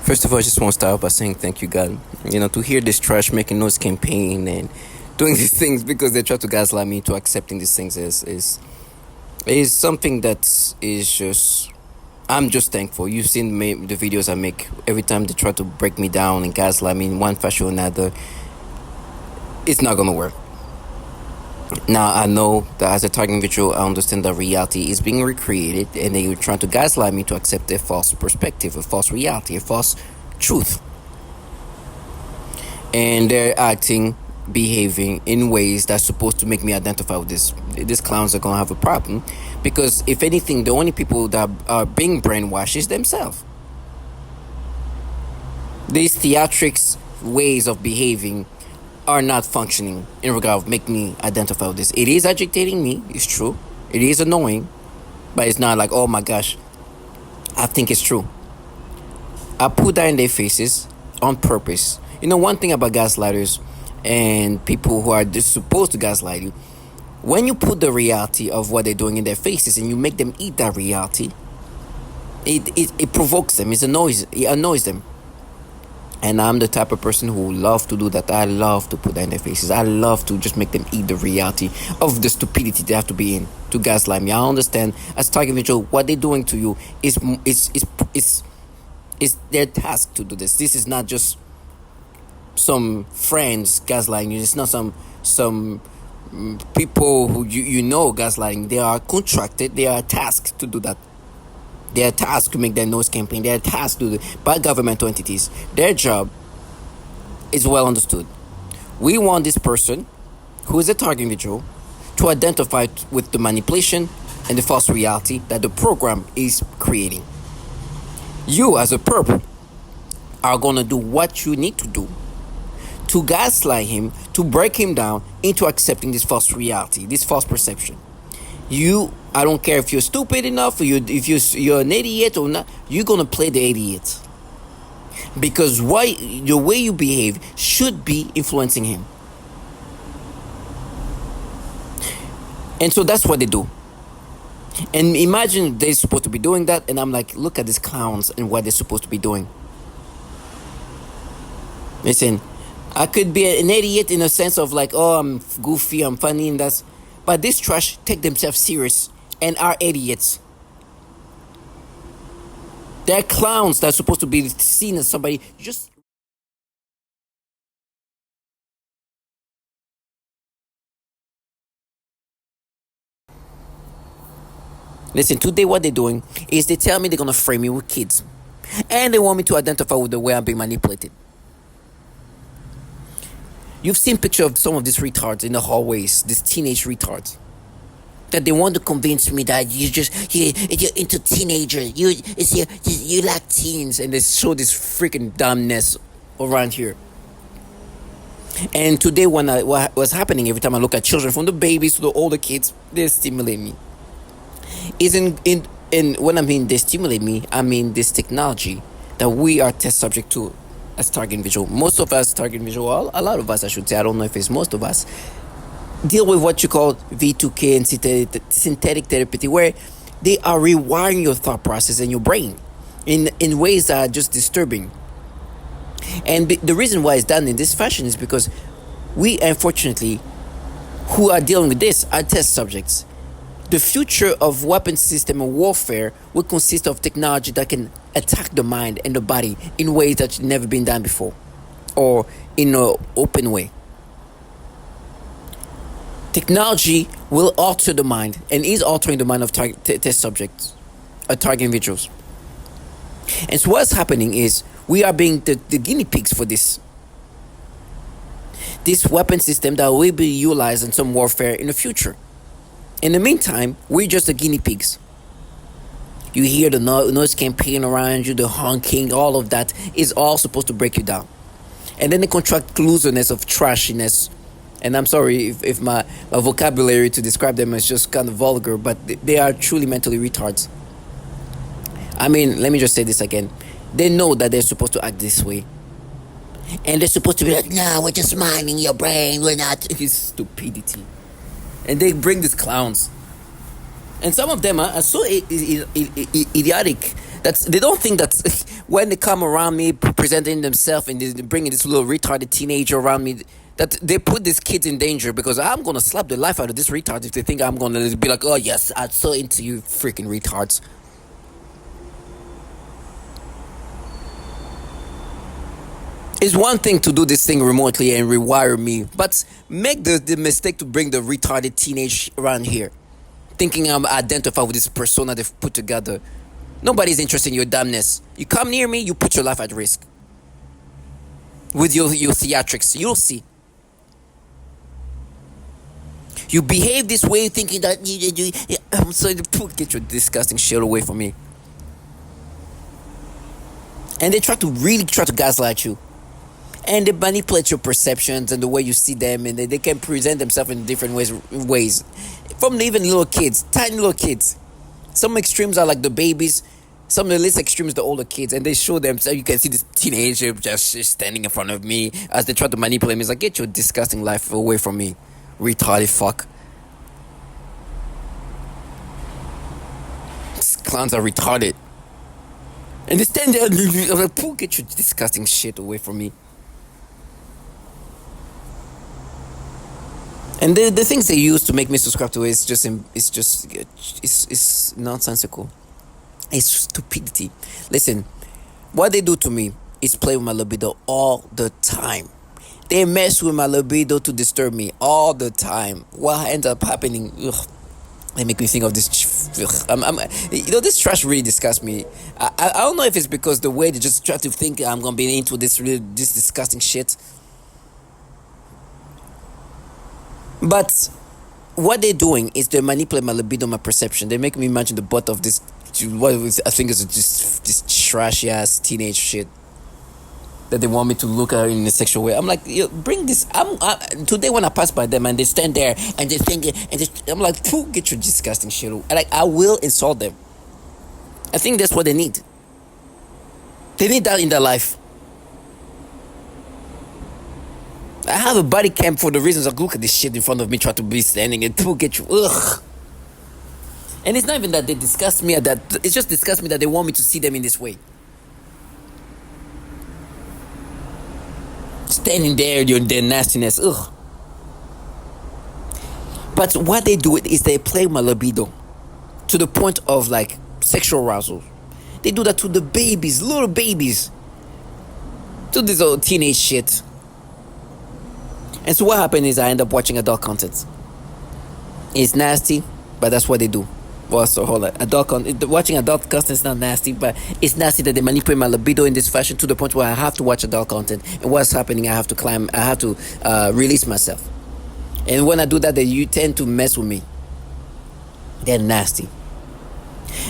First of all, I just want to start by saying thank you, God. To hear this trash making noise campaign and doing these things because they try to gaslight me to accepting these things is something that is just. I'm just thankful. You've seen the videos I make. Every time they try to break me down and gaslight me in one fashion or another, it's not gonna work. Now I know that as a target individual, I understand that reality is being recreated, and they are trying to gaslight me to accept a false perspective, a false reality, a false truth, and they're behaving in ways that's supposed to make me identify with this. These clowns are gonna have a problem, because if anything, the only people that are being brainwashed is themselves. These theatrics ways of behaving are not functioning in regard of make me identify with this. It is agitating me, it's true. It is annoying, but it's not like, oh my gosh, I think it's true. I put that in their faces on purpose. One thing about gaslighters and people who are just supposed to gaslight you, when you put the reality of what they're doing in their faces and you make them eat that reality, it provokes them, it annoys them. And I'm the type of person who love to do that. I love to put that in their faces. I love to just make them eat the reality of the stupidity they have to be in to gaslight me. I understand as a target individual what they're doing to you is their task to do this. This is not just some friends gaslighting you. It's not some people who you know gaslighting. They are contracted. They are tasked to do that. They are tasked to make their noise campaign. They are tasked to do by governmental entities. Their job is well understood. We want this person, who is a target individual, to identify with the manipulation and the false reality that the program is creating. You, as a perp, are going to do what you need to do to gaslight him, to break him down into accepting this false reality, this false perception. I don't care if you're stupid enough, or if you're an idiot or not, you're gonna play the idiot. Because the way you behave should be influencing him. And so that's what they do. And imagine they're supposed to be doing that, and I'm like, look at these clowns and what they're supposed to be doing. Listen, I could be an idiot in a sense of like, oh, I'm goofy, I'm funny, and that's... But this trash take themselves serious and are idiots. They're clowns that are supposed to be seen as somebody just... Listen, today what they're doing is they tell me they're going to frame me with kids. And they want me to identify with the way I'm being manipulated. You've seen pictures of some of these retards in the hallways, these teenage retards, that they want to convince me that you're into teenager, you like teens, and they show this freaking dumbness around here. And today, what was happening every time I look at children, from the babies to the older kids, they stimulate me. When I mean they stimulate me, I mean this technology that we are test subject to as target individual. Most of us target individual, a lot of us I should say, I don't know if it's most of us, deal with what you call V2K and synthetic therapy, where they are rewiring your thought process and your brain in ways that are just disturbing. And the reason why it's done in this fashion is because we, unfortunately, who are dealing with this are test subjects. The future of weapons system and warfare will consist of technology that can attack the mind and the body in ways that's never been done before, or in an open way. Technology will alter the mind, and is altering the mind of test subjects, target individuals. And so what's happening is we are being the guinea pigs for this weapon system that will be utilized in some warfare in the future. In the meantime, we're just the guinea pigs. You hear the noise campaign around you, the honking, all of that is all supposed to break you down. And then they contract looseness of trashiness. And I'm sorry if my vocabulary to describe them is just kind of vulgar, but they are truly mentally retards. I mean, let me just say this again. They know that they're supposed to act this way. And they're supposed to be like, no, we're just minding your brain, we're not. It's stupidity. And they bring these clowns. And some of them are so idiotic that they don't think that when they come around me presenting themselves and they bringing this little retarded teenager around me, that they put these kids in danger, because I'm gonna slap the life out of this retard if they think I'm gonna be like, oh yes, I'm so into you freaking retards. It's one thing to do this thing remotely and rewire me, but make the mistake to bring the retarded teenage around here, thinking I'm identified with this persona they've put together. Nobody's interested in your dumbness. You come near me, you put your life at risk. With your theatrics, you'll see. You behave this way thinking that I'm sorry, get your disgusting shit away from me. And they really try to gaslight you. And they manipulate your perceptions and the way you see them, and they can present themselves in different ways. From even little kids, tiny little kids. Some extremes are like the babies, some of the least extremes the older kids, and they show them, so you can see this teenager just standing in front of me as they try to manipulate me. It's like, get your disgusting life away from me, retarded fuck. These clowns are retarded. And they stand there, I'm like, get your disgusting shit away from me. And the things they use to make me subscribe to it it's nonsensical. It's stupidity. Listen, what they do to me is play with my libido all the time. They mess with my libido to disturb me all the time. What ends up happening? They make me think of this. This trash really disgusts me. I don't know if it's because the way they just try to think I'm gonna be into this disgusting shit. But what they're doing is they manipulate my libido, my perception. They make me imagine the butt of this, what I think is just this trashy ass teenage shit that they want me to look at in a sexual way. I'm like, bring this. Today when I pass by them and they stand there and they think, I'm like, get your disgusting shit. Like, I will insult them. I think that's what they need. They need that in their life. I have a body cam for the reasons of look at this shit in front of me, try to be standing and to get you. Ugh. And it's not even that they disgust me, it's just disgust me that they want me to see them in this way. Standing there, their nastiness. Ugh. But what they do is they play my libido to the point of like sexual arousal. They do that to the babies, little babies. To this old teenage shit. And so what happened is I end up watching adult content. It's nasty, but that's what they do. Well, so hold on. Watching adult content is not nasty, but it's nasty that they manipulate my libido in this fashion to the point where I have to watch adult content. And what's happening? I have to release myself. And when I do that, you tend to mess with me. They're nasty.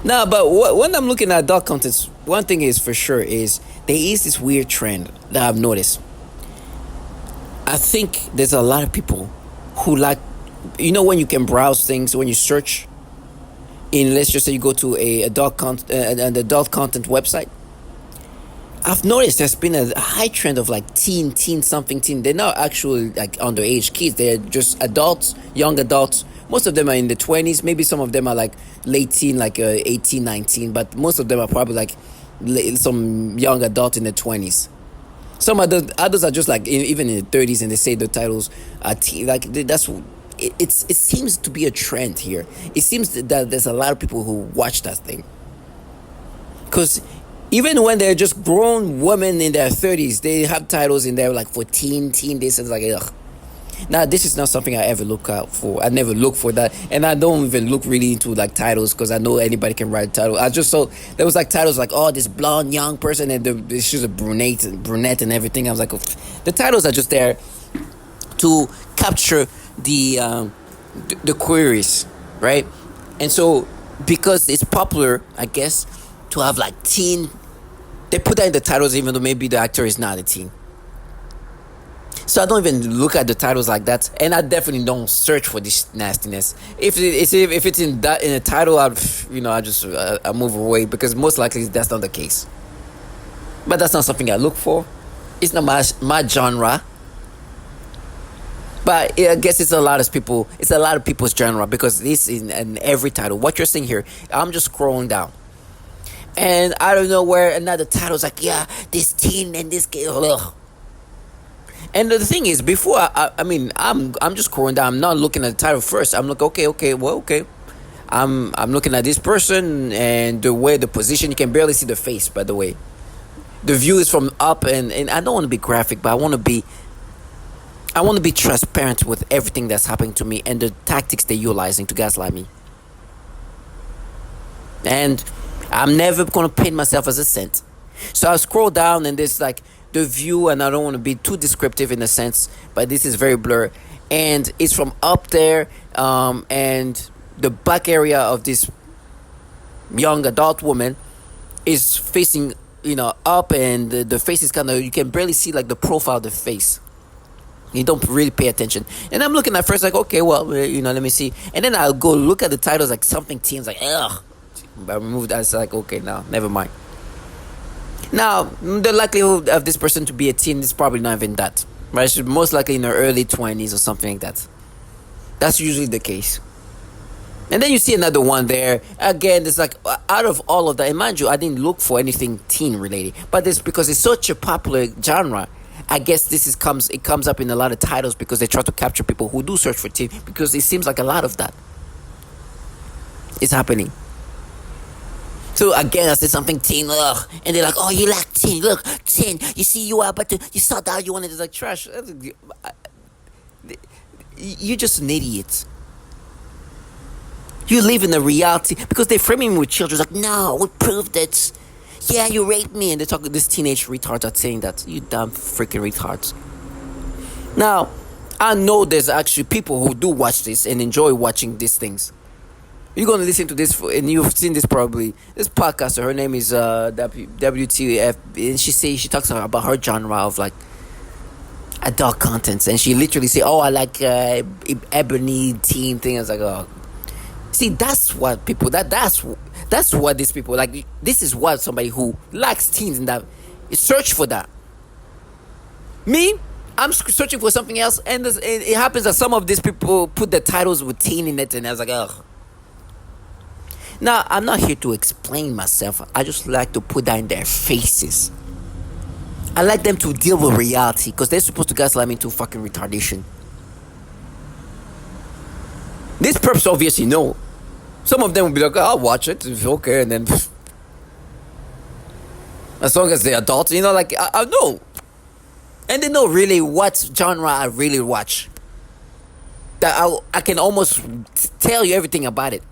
Now, but when I'm looking at adult content, one thing is for sure is there is this weird trend that I've noticed. I think there's a lot of people who like, when you can browse things, when you search in, let's just say you go to an adult content website. I've noticed there's been a high trend of like teen. They're not actually like underage kids. They're just adults, young adults. Most of them are in the 20s. Maybe some of them are like late teen, like 18, 19. But most of them are probably like some young adult in the 20s. Some others are just like even in the 30s, and they say the titles are teen. Like it seems to be a trend here. It seems that there's a lot of people who watch that thing. Because even when they're just grown women in their 30s, they have titles in there like for teen this, and it's like, ugh. Now, this is not something I ever look out for. I never look for that. And I don't even look really into like titles, because I know anybody can write a title. I just saw there was like titles like, oh, this blonde young person, and she's a brunette and everything. I was like, oh. The titles are just there to capture the queries, right? And so because it's popular, I guess, to have like teen, they put that in the titles even though maybe the actor is not a teen. So I don't even look at the titles like that, and I definitely don't search for this nastiness. If it's in a title, I move away, because most likely that's not the case. But that's not something I look for. It's not my genre. But I guess it's a lot of people's genre, because this is in every title. What you're seeing here, I'm just scrolling down. And I don't know where another title's like, yeah, this teen and this kid. Ugh. And the thing is, before I mean, I'm just scrolling down. I'm not looking at the title first. I'm like, okay, well, okay. I'm looking at this person and the way the position. You can barely see the face, by the way. The view is from up, and I don't want to be graphic, but I want to be transparent with everything that's happening to me and the tactics they're utilizing to gaslight me. And I'm never gonna paint myself as a saint. So I scroll down and there's like the view, and I don't want to be too descriptive in a sense, but this is very blurred, and it's from up there, and the back area of this young adult woman is facing, up, and the face is kind of, you can barely see like the profile of the face. You don't really pay attention, and I'm looking at first like, okay, well, let me see, and then I'll go look at the titles like something teens, like, ugh. I removed that. It's like, okay, now never mind. Now the likelihood of this person to be a teen is probably not even that, right? She's most likely in her early 20s or something like that. That's usually the case. And then you see another one there. Again, it's like, out of all of that, and mind you, I didn't look for anything teen related, but it's because it's such a popular genre. I guess it comes up in a lot of titles because they try to capture people who do search for teen, because it seems like a lot of that is happening. So again, I said something teen, ugh, and they're like, "Oh, you like teen? Look, teen. You see, you are, but you saw that you wanted to like trash. You're just an idiot. You live in a reality because they're framing me with children. Like, no, we proved it. Yeah, you raped me, and they talk. This teenage retards are saying that. You dumb freaking retards. Now, I know there's actually people who do watch this and enjoy watching these things. You're gonna listen to this, and you've seen this probably. This podcaster, her name is WTF, and she talks about her genre of like adult contents, and she literally say, "Oh, I like ebony teen thing." I was like, "Oh, see, that's what people that's what these people like. This is what somebody who likes teens and that search for that. Me, I'm searching for something else, and it happens that some of these people put the titles with teen in it, and I was like, ugh." Now, I'm not here to explain myself. I just like to put that in their faces. I like them to deal with reality, because they're supposed to gaslight me into fucking retardation. These perps obviously know. Some of them will be like, I'll watch it, it's okay, and then as long as they're adults, like, I know. And they know really what genre I really watch. That I can almost tell you everything about it,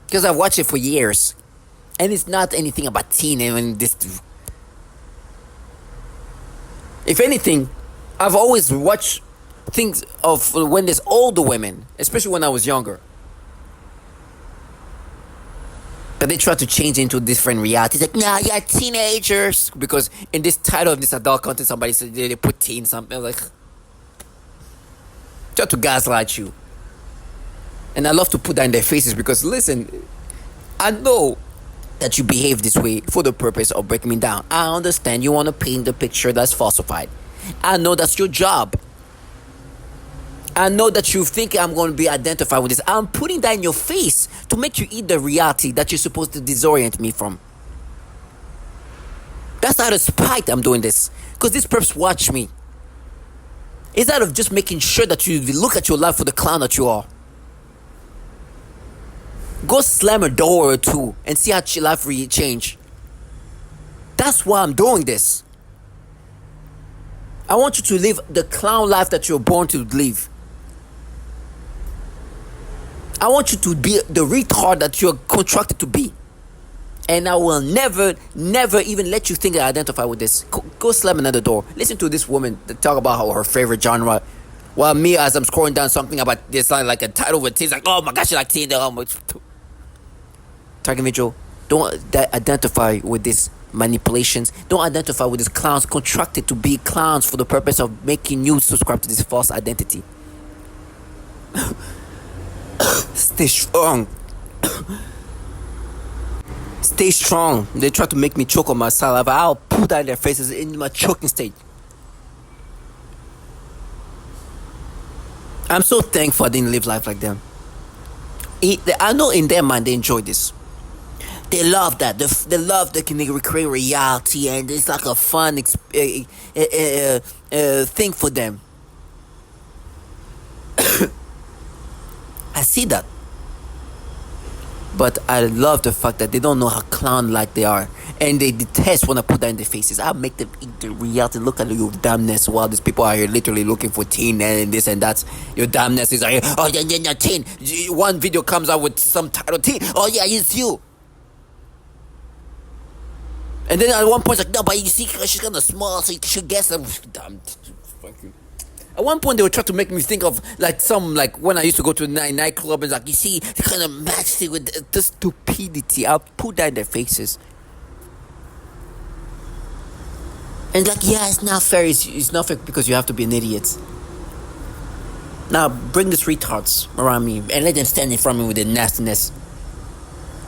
because I've watched it for years, and it's not anything about teen. And this, if anything, I've always watched things of when there's older women, especially when I was younger, but they try to change into different realities. Like, nah, you're teenagers, because in this title of this adult content, somebody said they put teen something. Like, try to gaslight you. And I love to put that in their faces, because listen, I know that you behave this way for the purpose of breaking me down. I understand you want to paint the picture that's falsified. I know that's your job. I know that you think I'm going to be identified with this. I'm putting that in your face to make you eat the reality that you're supposed to disorient me from. That's out of spite I'm doing this, because these perps watch me. It's out of just making sure that you look at your life for the clown that you are. Go slam a door or two and see how your life really change. That's why I'm doing this. I want you to live the clown life that you're born to live. I want you to be the retard that you're contracted to be. And I will never even let you think I identify with this. Go slam another door. Listen to this woman talk about her favorite genre. While me, as I'm scrolling down something about this, like a title with teens, like, oh my gosh, you like teen. Target individual, don't identify with these manipulations. Don't identify with these clowns contracted to be clowns for the purpose of making you subscribe to this false identity. Stay strong. Stay strong. They try to make me choke on my saliva. I'll put that in their faces in my choking state. I'm so thankful I didn't live life like them. I know in their mind they enjoy this. They love that. They love that can recreate reality, and it's like a fun thing for them. I see that. But I love the fact that they don't know how clown-like they are, and they detest when I put that in their faces. I make them eat the reality. Look at your damnness while these people are here literally looking for teen and this and that. Your damnness is like, oh yeah, teen. One video comes out with some title teen. Oh yeah, it's you. And then at one point, it's like, no, but you see, she's kind of small, so you should guess them. Damn, fuck you. At one point, they were trying to make me think of like when I used to go to a nightclub and like, you see, they kind of matched it with the stupidity. I'll put that in their faces. And like, yeah, it's not fair. It's not fair because you have to be an idiot. Now bring these retards around me and let them stand in front of me with their nastiness.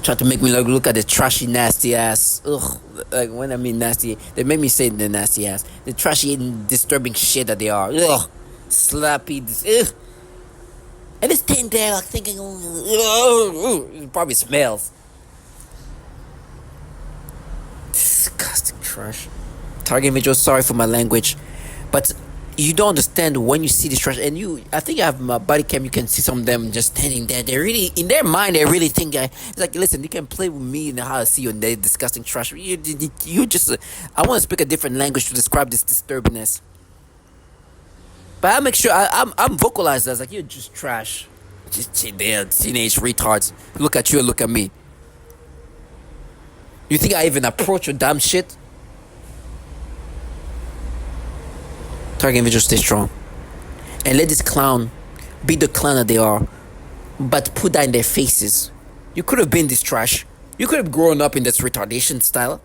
Try to make me look at the trashy, nasty ass. Ugh, like when I mean nasty, they make me say the nasty ass. The trashy and disturbing shit that they are. Ugh, slappy. Ugh. And it's staying there like thinking, it probably smells. Disgusting trash. Target Major, sorry for my language, but you don't understand when you see this trash. And I think I have my body cam. You can see some of them just standing there. They really, in their mind, they really think it's like, listen, you can play with me and how I see you and they disgusting trash. You just, I want to speak a different language to describe this disturbingness. But I make sure I'm vocalized as like, you're just trash. Just they're teenage retards. Look at you and look at me. You think I even approach your damn shit? Target individuals, stay strong. And let this clown be the clown that they are. But put that in their faces. You could have been this trash. You could have grown up in this retardation style.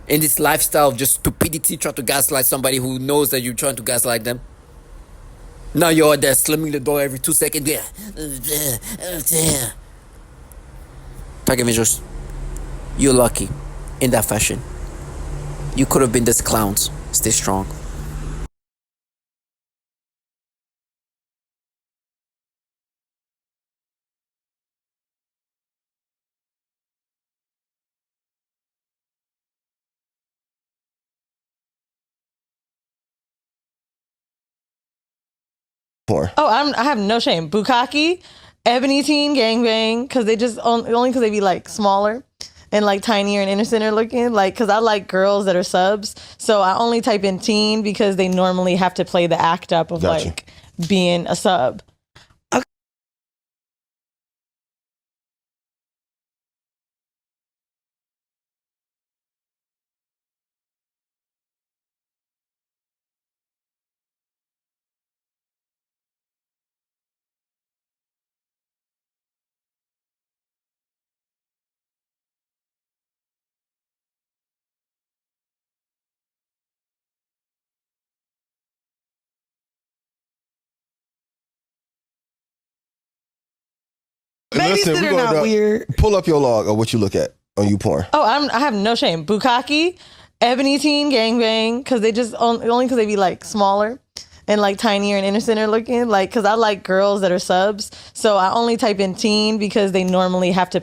In this lifestyle of just stupidity, trying to gaslight somebody who knows that you're trying to gaslight them. Now you're there slamming the door every 2 seconds. Yeah. Target individuals, you're lucky in that fashion. You could have been this clowns. Stay strong. Oh, I have no shame. Bukkake, Ebony Teen, Gangbang, because they just only because they be like smaller and like tinier and innocenter looking. Like, because I like girls that are subs, so I only type in teen because they normally have to play the act up of like being a sub. Listen, Babysitter not weird. Pull up your log of what you look at on YouPorn. Oh, I have no shame. Bukkake, Ebony Teen, Gangbang, because they just only because they be like smaller and like tinier and innocenter looking. Like, because I like girls that are subs, so I only type in teen because they normally have to